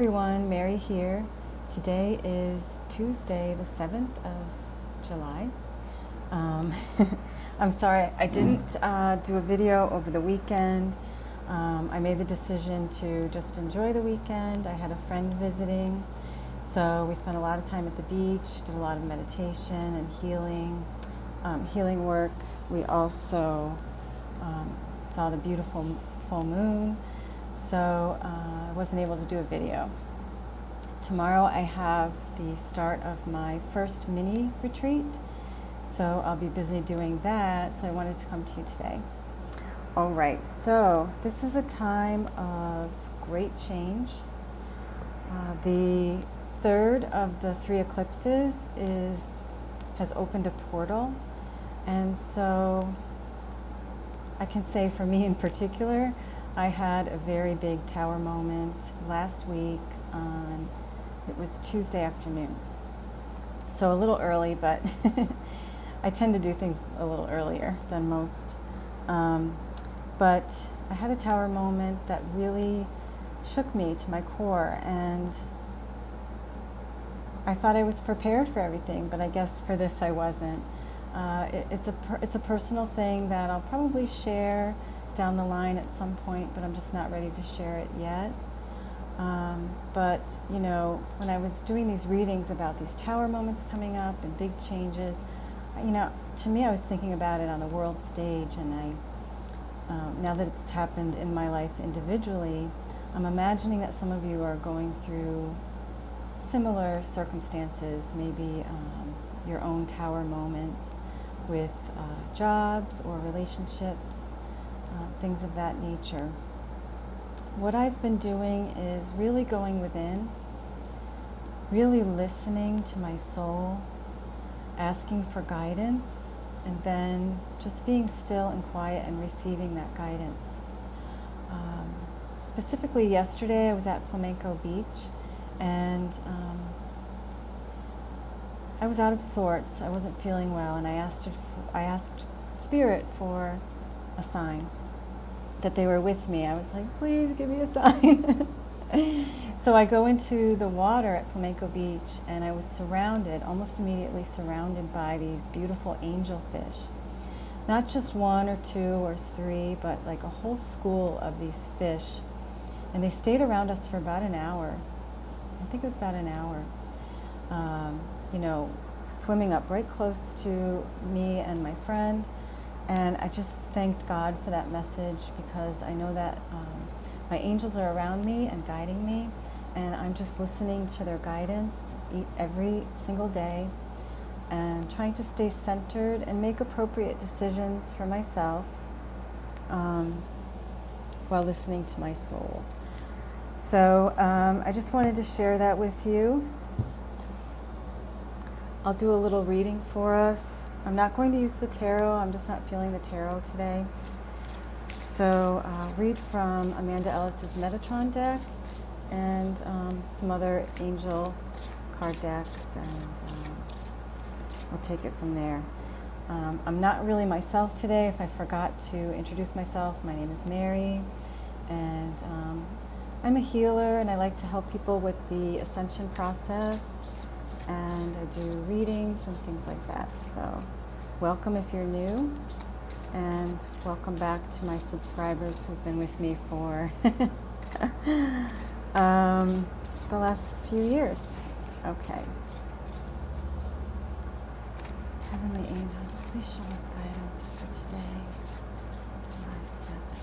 everyone, Mary here. Today is Tuesday, the 7th of July. I'm sorry, I didn't do a video over the weekend. I made the decision to just enjoy the weekend. I had a friend visiting, so we spent a lot of time at the beach, did a lot of meditation and healing work. We also saw the beautiful full moon, so I wasn't able to do a video. Tomorrow I have the start of my first mini retreat, so I'll be busy doing that, so I wanted to come to you today. All right, so this is a time of great change. The third of the three eclipses has opened a portal, and so I can say for me in particular, I had a very big tower moment last week on, it was Tuesday afternoon. So a little early, but I tend to do things a little earlier than most. But I had a tower moment that really shook me to my core, and I thought I was prepared for everything, but I guess for this I wasn't. It's a personal thing that I'll probably share down the line at some point, but I'm just not ready to share it yet. But you know, when I was doing these readings about these tower moments coming up and big changes, you know, to me I was thinking about it on the world stage, and now that it's happened in my life individually, I'm imagining that some of you are going through similar circumstances, maybe your own tower moments with jobs or relationships, things of that nature. What I've been doing is really going within, really listening to my soul, asking for guidance, and then just being still and quiet and receiving that guidance. Specifically yesterday I was at Flamenco Beach, and I was out of sorts. I wasn't feeling well, and I asked Spirit for a sign that they were with me. I was like, please give me a sign. So I go into the water at Flamenco Beach, and I was surrounded, almost immediately surrounded by these beautiful angelfish. Not just one or two or three, but like a whole school of these fish. And they stayed around us for about an hour. I think it was about an hour. You know, swimming up right close to me and my friend. And I just thanked God for that message, because I know that my angels are around me and guiding me, and I'm just listening to their guidance every single day and trying to stay centered and make appropriate decisions for myself while listening to my soul. So I just wanted to share that with you. I'll do a little reading for us. I'm not going to use the tarot. I'm just not feeling the tarot today. So I'll read from Amanda Ellis's Metatron deck and some other angel card decks, and I'll take it from there. I'm not really myself today. If I forgot to introduce myself, my name is Mary, and I'm a healer, and I like to help people with the ascension process, and I do readings and things like that. So welcome if you're new, and welcome back to my subscribers who've been with me for the last few years. Okay. Heavenly angels, please show us guidance for today, July 7th.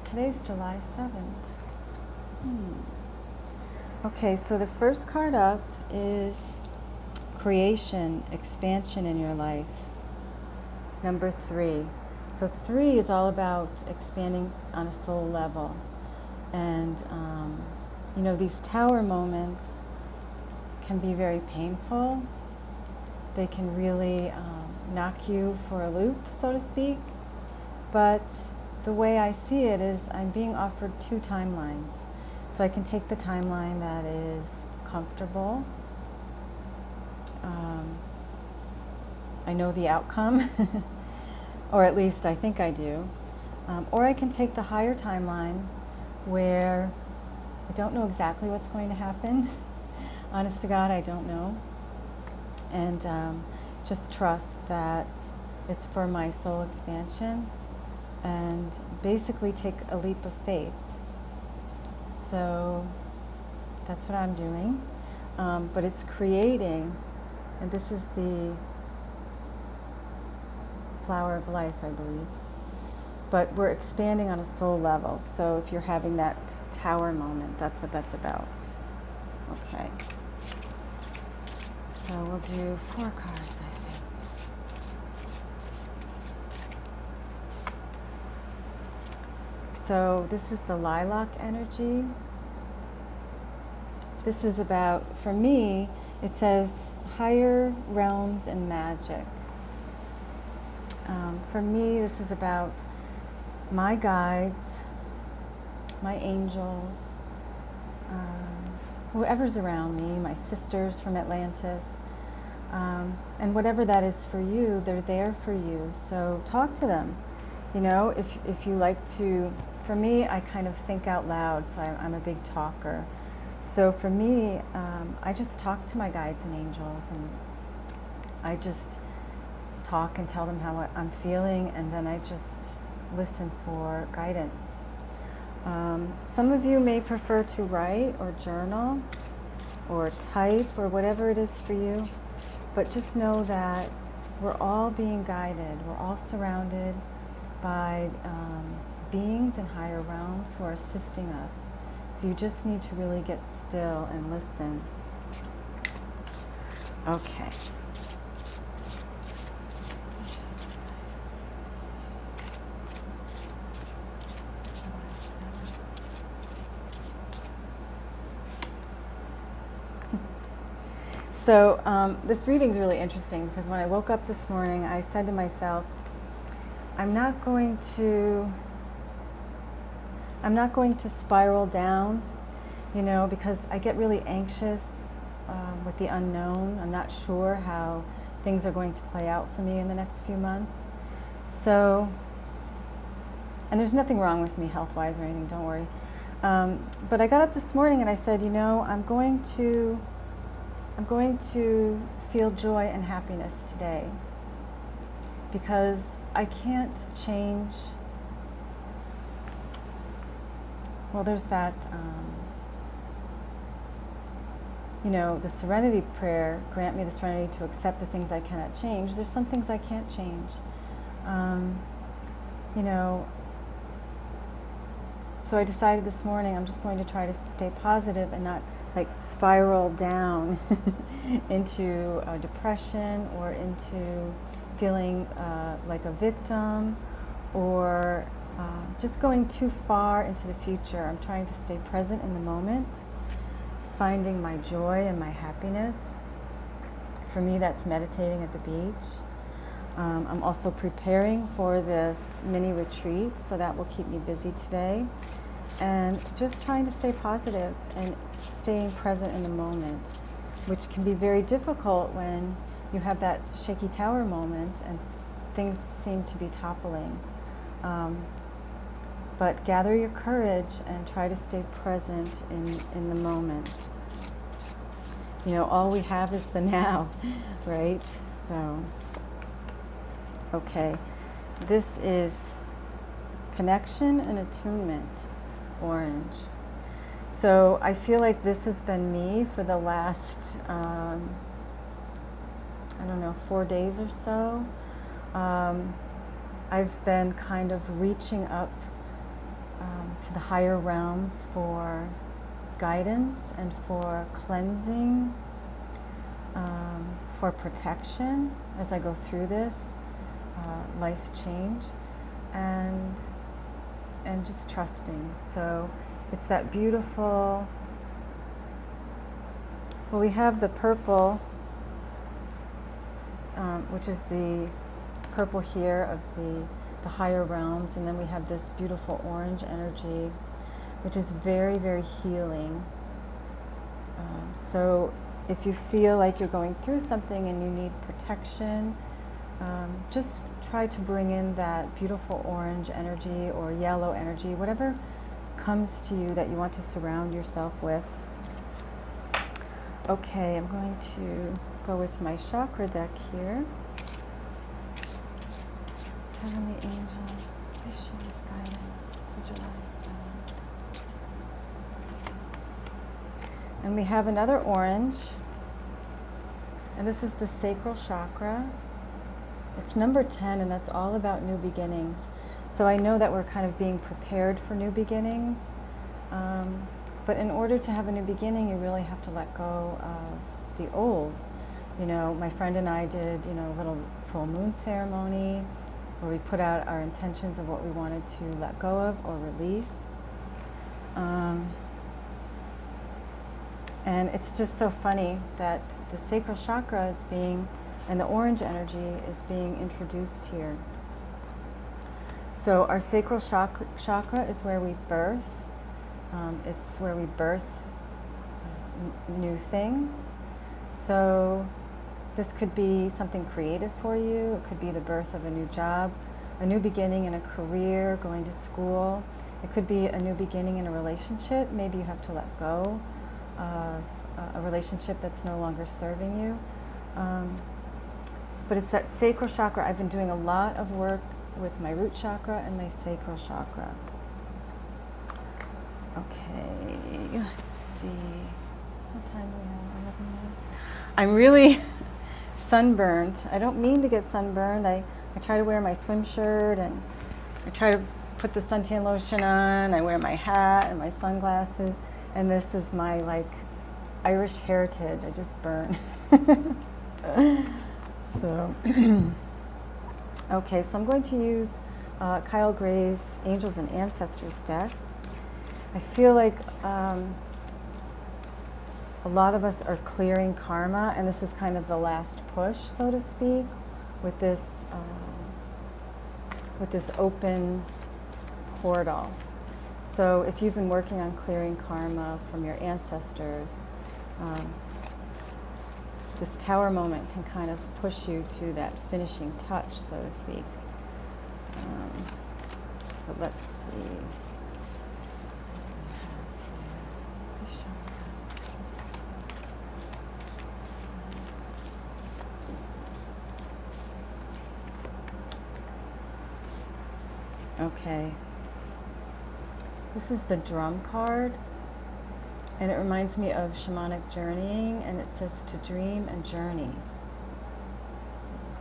Today's July 7th. Okay, so the first card up is creation, expansion in your life. Number 3. So 3 is all about expanding on a soul level. And, you know, these tower moments can be very painful. They can really knock you for a loop, so to speak. But the way I see it is I'm being offered 2 timelines. So I can take the timeline that is comfortable. I know the outcome, or at least I think I do. Or I can take the higher timeline where I don't know exactly what's going to happen. Honest to God, I don't know. And just trust that it's for my soul expansion, and basically take a leap of faith. So that's what I'm doing. But it's creating, and this is the flower of life, I believe. But we're expanding on a soul level. So if you're having that tower moment, that's what that's about. Okay. So we'll do 4 cards, I think. So this is the lilac energy. This is about, for me, it says higher realms and magic. For me, this is about my guides, my angels, whoever's around me, my sisters from Atlantis, and whatever that is for you, they're there for you. So talk to them. You know, if you like to, for me, I kind of think out loud, so I'm a big talker. So for me, I just talk to my guides and angels, and I just talk and tell them how I'm feeling, and then I just listen for guidance. Some of you may prefer to write or journal or type or whatever it is for you, but just know that we're all being guided. We're all surrounded by beings in higher realms who are assisting us. So you just need to really get still and listen. Okay. So this reading is really interesting because when I woke up this morning, I said to myself, I'm not going to spiral down, you know, because I get really anxious with the unknown. I'm not sure how things are going to play out for me in the next few months. So, and there's nothing wrong with me health-wise or anything, don't worry. But I got up this morning and I said, you know, I'm going to feel joy and happiness today, because I can't change. Well, there's that, you know, the serenity prayer, grant me the serenity to accept the things I cannot change. There's some things I can't change. You know, so I decided this morning I'm just going to try to stay positive and not like spiral down into depression or into feeling like a victim, or just going too far into the future. I'm trying to stay present in the moment, finding my joy and my happiness. For me, that's meditating at the beach. I'm also preparing for this mini retreat, so that will keep me busy today. And just trying to stay positive and staying present in the moment, which can be very difficult when you have that shaky tower moment and things seem to be toppling. But gather your courage and try to stay present in the moment. You know, all we have is the now, right? So, okay. This is connection and attunement, orange. So I feel like this has been me for the last, 4 days or so. I've been kind of reaching up to the higher realms for guidance and for cleansing, for protection as I go through this life change, and just trusting. So it's that beautiful, well, we have the purple, which is the purple here of the higher realms, and then we have this beautiful orange energy, which is very, very healing. So if you feel like you're going through something and you need protection, just try to bring in that beautiful orange energy or yellow energy, whatever comes to you that you want to surround yourself with. Okay, I'm going to go with my chakra deck here. Heavenly Angels, please show us guidance for July 7th. And we have another orange, and this is the sacral chakra. It's number 10, and that's all about new beginnings. So I know that we're kind of being prepared for new beginnings, but in order to have a new beginning, you really have to let go of the old. You know, my friend and I did, a little full moon ceremony where we put out our intentions of what we wanted to let go of or release. And it's just so funny that the sacral chakra is being, and the orange energy is being introduced here. So our sacral chakra is where we birth. It's where we birth new things. So this could be something creative for you. It could be the birth of a new job, a new beginning in a career, going to school. It could be a new beginning in a relationship. Maybe you have to let go of a relationship that's no longer serving you. But it's that sacral chakra. I've been doing a lot of work with my root chakra and my sacral chakra. Okay, let's see. What time do we have? 11 minutes? I'm really sunburned. I don't mean to get sunburned. I try to wear my swim shirt, and I try to put the suntan lotion on. I wear my hat and my sunglasses, and this is my Irish heritage. I just burn. So, okay, so I'm going to use Kyle Gray's Angels and Ancestors deck. I feel like a lot of us are clearing karma, and this is kind of the last push, so to speak, with this open portal. So if you've been working on clearing karma from your ancestors, this tower moment can kind of push you to that finishing touch, so to speak. But let's see. Okay. This is the drum card. And it reminds me of shamanic journeying, and it says to dream and journey.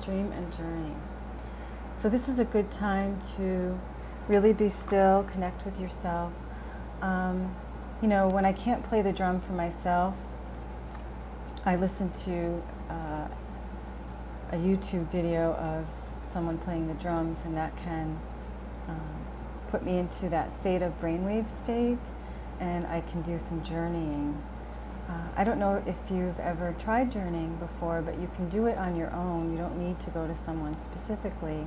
Dream and journey. So this is a good time to really be still, connect with yourself. When I can't play the drum for myself, I listen to a YouTube video of someone playing the drums, and that can put me into that theta brainwave state, and I can do some journeying. I don't know if you've ever tried journeying before, but you can do it on your own. You don't need to go to someone specifically.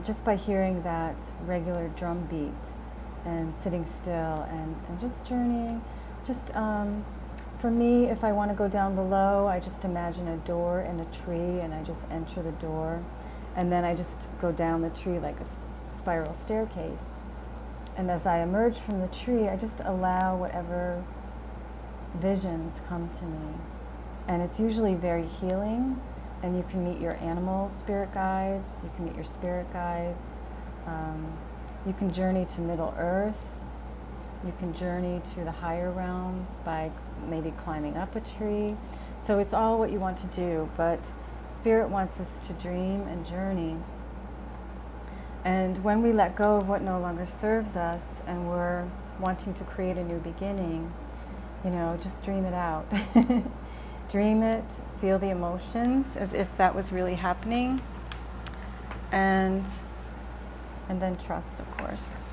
Just by hearing that regular drum beat and sitting still and just journeying. Just for me, if I want to go down below, I just imagine a door in a tree, and I just enter the door, and then I just go down the tree like a spiral staircase. And as I emerge from the tree, I just allow whatever visions come to me. And it's usually very healing, and you can meet your animal spirit guides, you can meet your spirit guides, you can journey to Middle Earth, you can journey to the higher realms by maybe climbing up a tree. So it's all what you want to do, but Spirit wants us to dream and journey. And when we let go of what no longer serves us and we're wanting to create a new beginning, just dream it out. Dream it, feel the emotions as if that was really happening, and then trust, of course.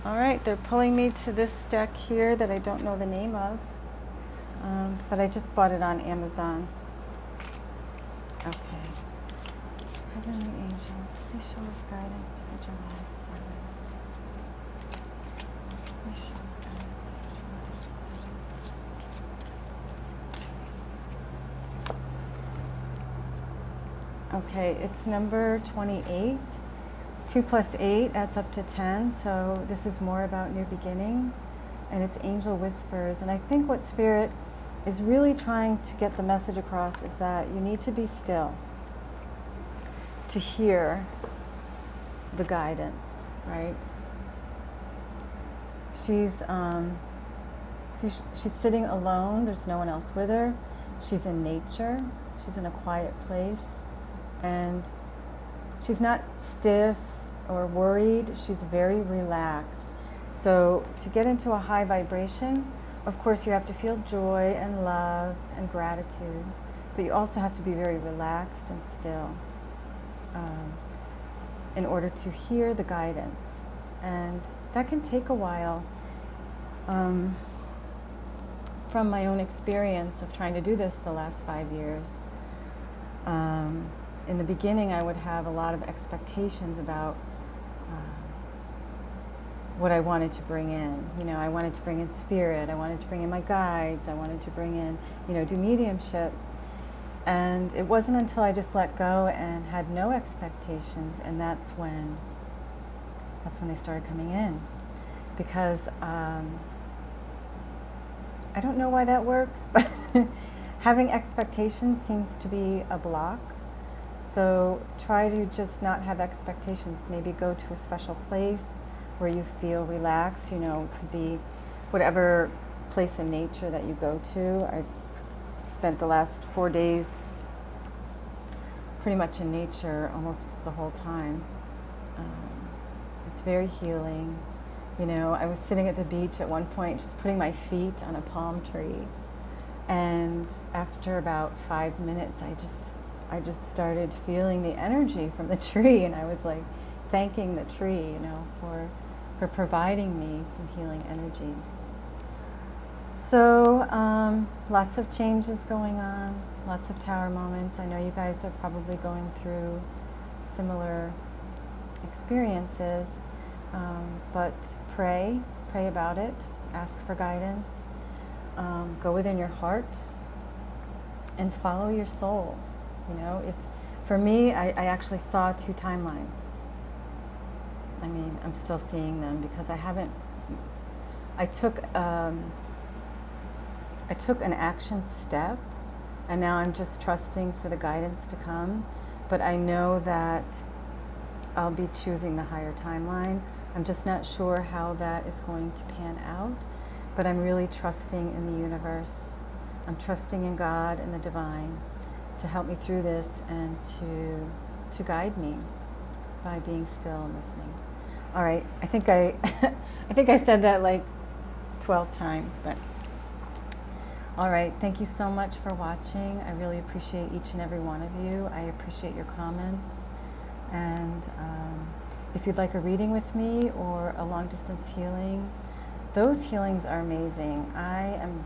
All right, they're pulling me to this deck here that I don't know the name of, but I just bought it on Amazon. Okay. Heavenly Angels, please show us guidance for July 7th. Please show us guidance for July 7th. Okay, it's number 28. 2 plus 8 adds up to 10, so this is more about new beginnings, and it's angel whispers. And I think what Spirit is really trying to get the message across is that you need to be still to hear the guidance, right? She's sitting alone. There's no one else with her. She's in nature. She's in a quiet place, and she's not stiff or worried. She's very relaxed. So to get into a high vibration, of course, you have to feel joy and love and gratitude, but you also have to be very relaxed and still in order to hear the guidance. And that can take a while. From my own experience of trying to do this the last 5 years, in the beginning I would have a lot of expectations about what I wanted to bring in. You know, I wanted to bring in spirit, I wanted to bring in my guides, I wanted to bring in, do mediumship. And it wasn't until I just let go and had no expectations, and that's when they started coming in. Because I don't know why that works, but having expectations seems to be a block. So try to just not have expectations. Maybe go to a special place where you feel relaxed. It could be whatever place in nature that you go to. I spent the last 4 days pretty much in nature almost the whole time. It's very healing. I was sitting at the beach at one point just putting my feet on a palm tree, and after about 5 minutes I just started feeling the energy from the tree, and I was like thanking the tree, for providing me some healing energy. So lots of changes going on, lots of tower moments. I know you guys are probably going through similar experiences, but pray about it, ask for guidance, go within your heart and follow your soul. For me, I actually saw 2 timelines. I'm still seeing them because I took an action step, and now I'm just trusting for the guidance to come. But I know that I'll be choosing the higher timeline. I'm just not sure how that is going to pan out, but I'm really trusting in the universe. I'm trusting in God and the divine to help me through this and to guide me by being still and listening. All right, I think I said that like 12 times, but all right, thank you so much for watching. I really appreciate each and every one of you. I appreciate your comments. And if you'd like a reading with me or a long distance healing, those healings are amazing. I am,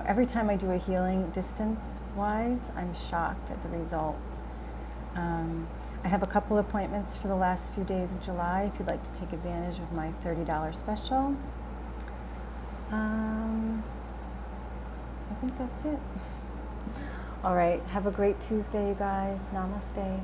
every time I do a healing distance-wise, I'm shocked at the results. I have a couple appointments for the last few days of July if you'd like to take advantage of my $30 special. I think that's it. All right, have a great Tuesday, you guys. Namaste.